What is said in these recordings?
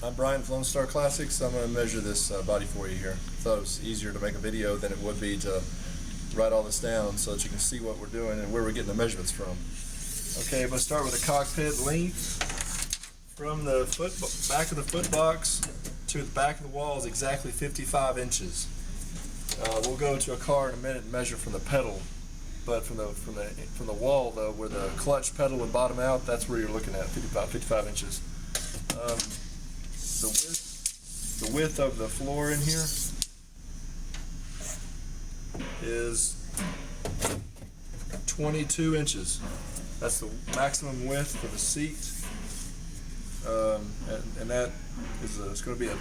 I'm Brian from Lone Star Classics. I'm going to measure this body for you here. Thought it was easier to make a video than it would be to write all this down so that you can see what we're doing and where we're getting the measurements from. Okay, I'm going to start with the cockpit length. From the back of the foot box to the back of the wall is exactly 55 inches. We'll go to a car in a minute and measure from the pedal, but from the wall though, where the clutch pedal would bottom out, that's where you're looking at 55 inches. The width of the floor in here is 22 inches. That's the maximum width for the seat, and that is it's going to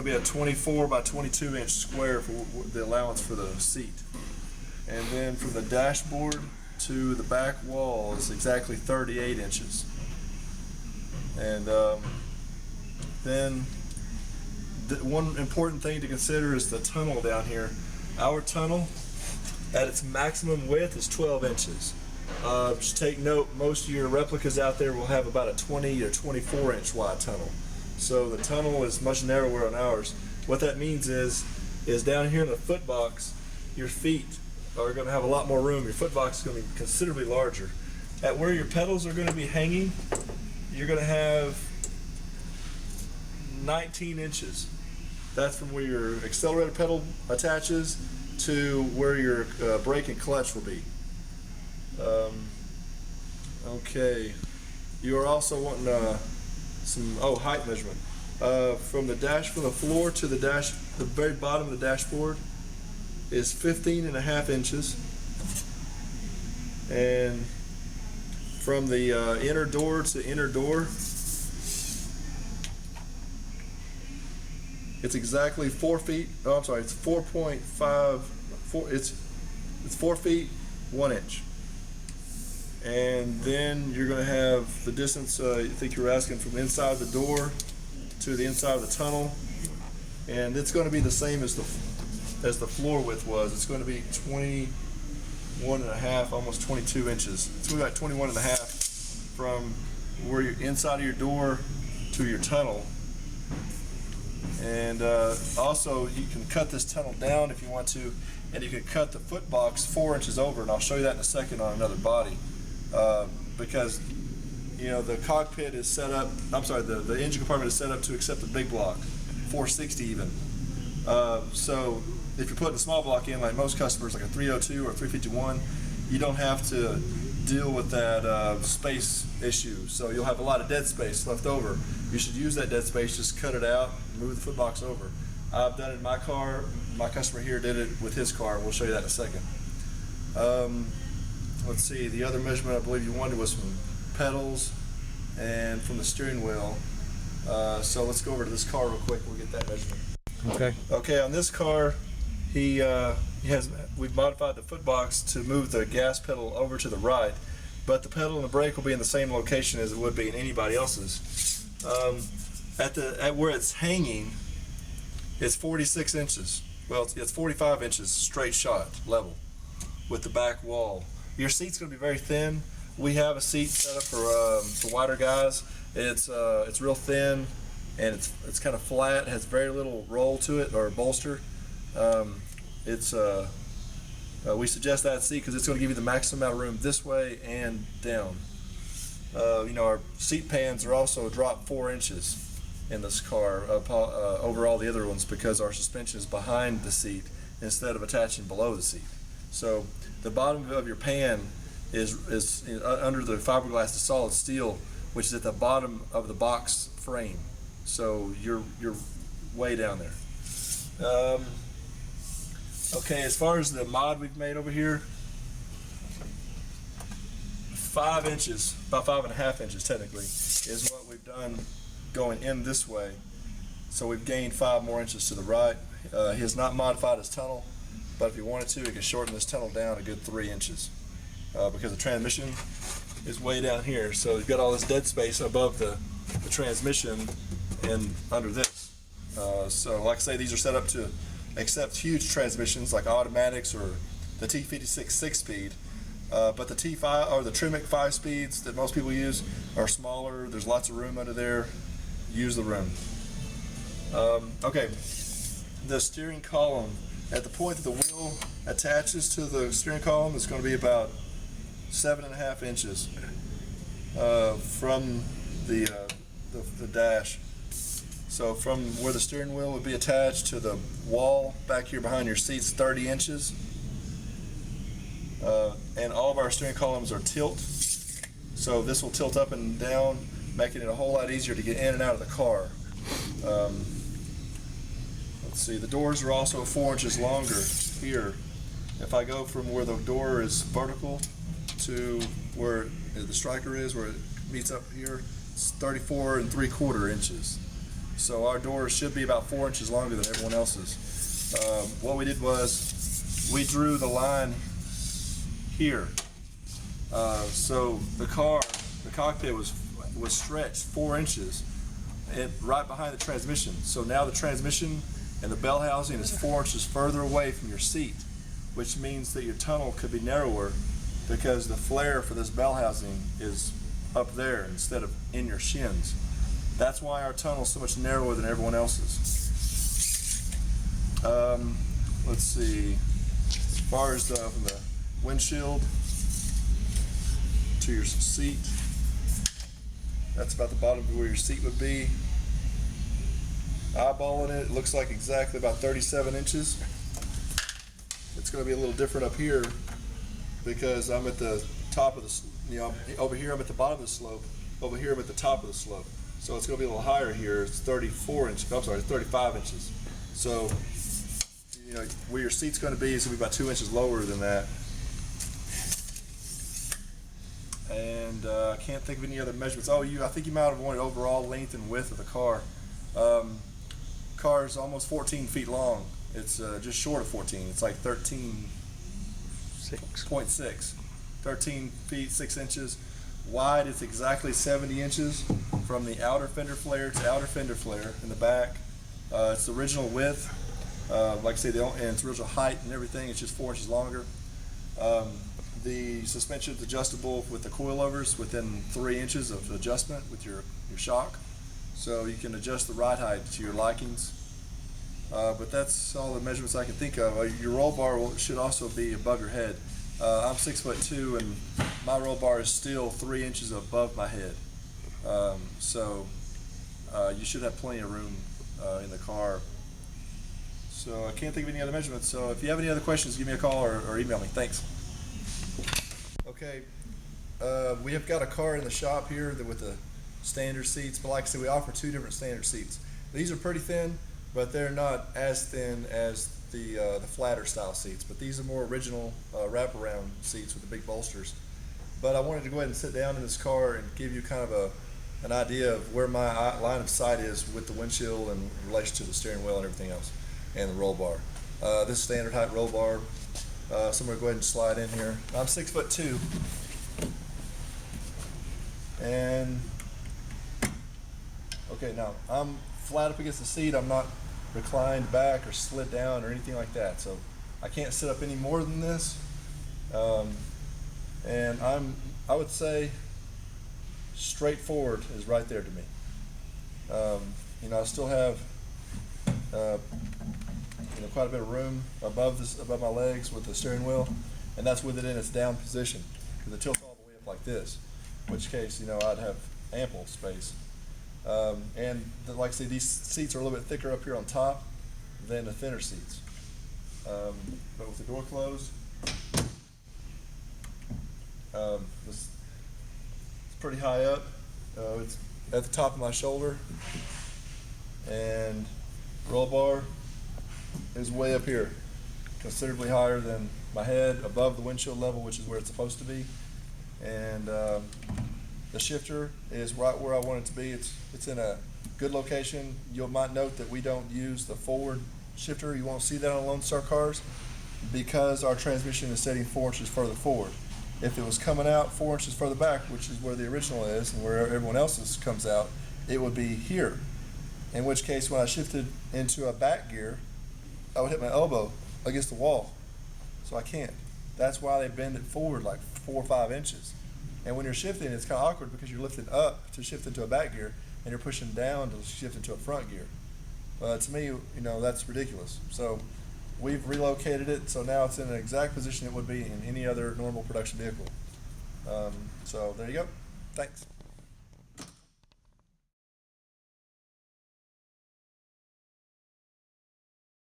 be a 24 by 22 inch square for the allowance for the seat. And then from the dashboard to the back wall is exactly 38 inches. And then one important thing to consider is the tunnel down here. Our tunnel at its maximum width is 12 inches. Just take note, most of your replicas out there will have about a 20 or 24 inch wide tunnel. So the tunnel is much narrower on ours. What that means is down here in the foot box, your feet are going to have a lot more room. Your foot box is going to be considerably larger. At where your pedals are going to be hanging, you're going to have 19 inches. That's from where your accelerator pedal attaches to where your brake and clutch will be. Okay, you are also wanting some height measurement from the floor to the very bottom of the dashboard is 15.5 inches, and from the inner door to inner door, it's exactly 4 feet. Oh, I'm sorry, it's 4.5. It's 4 feet 1 inch. And then you're going to have the distance, I think you were asking, from the inside of the door to the inside of the tunnel. And it's going to be the same as the floor width was. It's going to be 21.5, almost 22 inches. It's going to be like 21.5 from where you're inside of your door to your tunnel. And also you can cut this tunnel down if you want to, and you can cut the foot box 4 inches over, and I'll show you that in a second on another body. Because the cockpit is set up, the engine compartment is set up to accept the big block, 460 even. So if you're putting a small block in, like most customers, like a 302 or 351, you don't have to deal with that space issue. So you'll have a lot of dead space left over. You should use that dead space, just cut it out, move the foot box over. I've done it in my car. My customer here did it with his car. We'll show you that in a second. Let's see, the other measurement I believe you wanted was from pedals and from the steering wheel. So let's go over to this car real quick. We'll get that measurement. Okay. Okay, on this car, we've modified the foot box to move the gas pedal over to the right, but the pedal and the brake will be in the same location as it would be in anybody else's. At where it's hanging, it's 46 inches. Well, it's 45 inches straight shot level with the back wall. Your seat's going to be very thin. We have a seat set up for wider guys. It's real thin, and it's kind of flat. It has very little roll to it or bolster. We suggest that seat because it's going to give you the maximum amount of room this way and down. Our seat pans are also dropped 4 inches in this car over all the other ones because our suspension is behind the seat instead of attaching below the seat. So the bottom of your pan is under the fiberglass to solid steel, which is at the bottom of the box frame. So you're way down there. Okay, as far as the mod we've made over here, 5 inches, about 5.5 inches technically, is what we've done going in this way. So we've gained 5 more inches to the right. He has not modified his tunnel, but if he wanted to, he could shorten this tunnel down a good 3 inches because the transmission is way down here. So you've got all this dead space above the transmission and under this. So like I say, these are set up to accept huge transmissions like automatics or the T56 6-speed. But the T5 or the Tremec 5 speeds that most people use are smaller. There's lots of room under there. use the room. Okay, the steering column, at the point that the wheel attaches to the steering column, is going to be about 7.5 inches from the dash. So from where the steering wheel would be attached to the wall back here behind your seats, 30 inches. And all of our steering columns are tilt. So this will tilt up and down, making it a whole lot easier to get in and out of the car. Let's see, the doors are also 4 inches longer here. If I go from where the door is vertical to where the striker is, where it meets up here, it's 34 3/4 inches. So our doors should be about 4 inches longer than everyone else's. What we did was we drew the line here. So the cockpit was stretched 4 inches right behind the transmission. So now the transmission and the bell housing is 4 inches further away from your seat, which means that your tunnel could be narrower because the flare for this bell housing is up there instead of in your shins. That's why our tunnel is so much narrower than everyone else's. Let's see, as far as from the windshield to your seat, that's about the bottom of where your seat would be. Eyeballing it, it looks like exactly about 37 inches. It's going to be a little different up here because I'm at the top of the, over here I'm at the bottom of the slope, over here I'm at the top of the slope. So it's going to be a little higher here. It's 34 inches, I'm sorry, it's 35 inches. So, where your seat's going to be is going to be about 2 inches lower than that. And I can't think of any other measurements. Oh, I think you might have wanted overall length and width of the car. Car is almost 14 feet long. It's just short of 14. It's like 13.6. 13 feet 6 inches. Wide, it's exactly 70 inches from the outer fender flare to outer fender flare in the back. It's the original width. Like I say, and its original height and everything, it's just 4 inches longer. The suspension is adjustable with the coilovers within 3 inches of adjustment with your shock. So you can adjust the ride height to your likings. But that's all the measurements I can think of. Your roll bar should also be above your head. I'm 6'2", and my roll bar is still 3 inches above my head. So you should have plenty of room in the car. So I can't think of any other measurements. So if you have any other questions, give me a call or email me. Thanks. Okay, we have got a car in the shop here with the standard seats, but like I said, we offer 2 different standard seats. These are pretty thin, but they're not as thin as the flatter style seats. But these are more original wraparound seats with the big bolsters. But I wanted to go ahead and sit down in this car and give you kind of an idea of where my line of sight is with the windshield in relation to the steering wheel and everything else, and the roll bar. This standard height roll bar. So I'm going to go ahead and slide in here. I'm 6'2", and okay, now I'm flat up against the seat. I'm not reclined back or slid down or anything like that. So I can't sit up any more than this. And I would say straightforward is right there to me. I still have quite a bit of room above my legs with the steering wheel, and that's with it in its down position, because it tilts all the way up like this, in which case I'd have ample space. Like I say, these seats are a little bit thicker up here on top than the thinner seats. But with the door closed, it's pretty high up. It's at the top of my shoulder, and roll bar is way up here, considerably higher than my head, above the windshield level, which is where it's supposed to be. And the shifter is right where I want it to be. It's in a good location. You might note that we don't use the forward shifter. You won't see that on Lone Star cars because our transmission is setting 4 inches further forward. If it was coming out 4 inches further back, which is where the original is and where everyone else's comes out, it would be here. In which case, when I shifted into a back gear, I would hit my elbow against the wall. So I can't. That's why they bend it forward like 4 or 5 inches. And when you're shifting, it's kind of awkward because you're lifting up to shift into a back gear, and you're pushing down to shift into a front gear. To me, that's ridiculous. So we've relocated it, so now it's in the exact position it would be in any other normal production vehicle. So there you go. Thanks.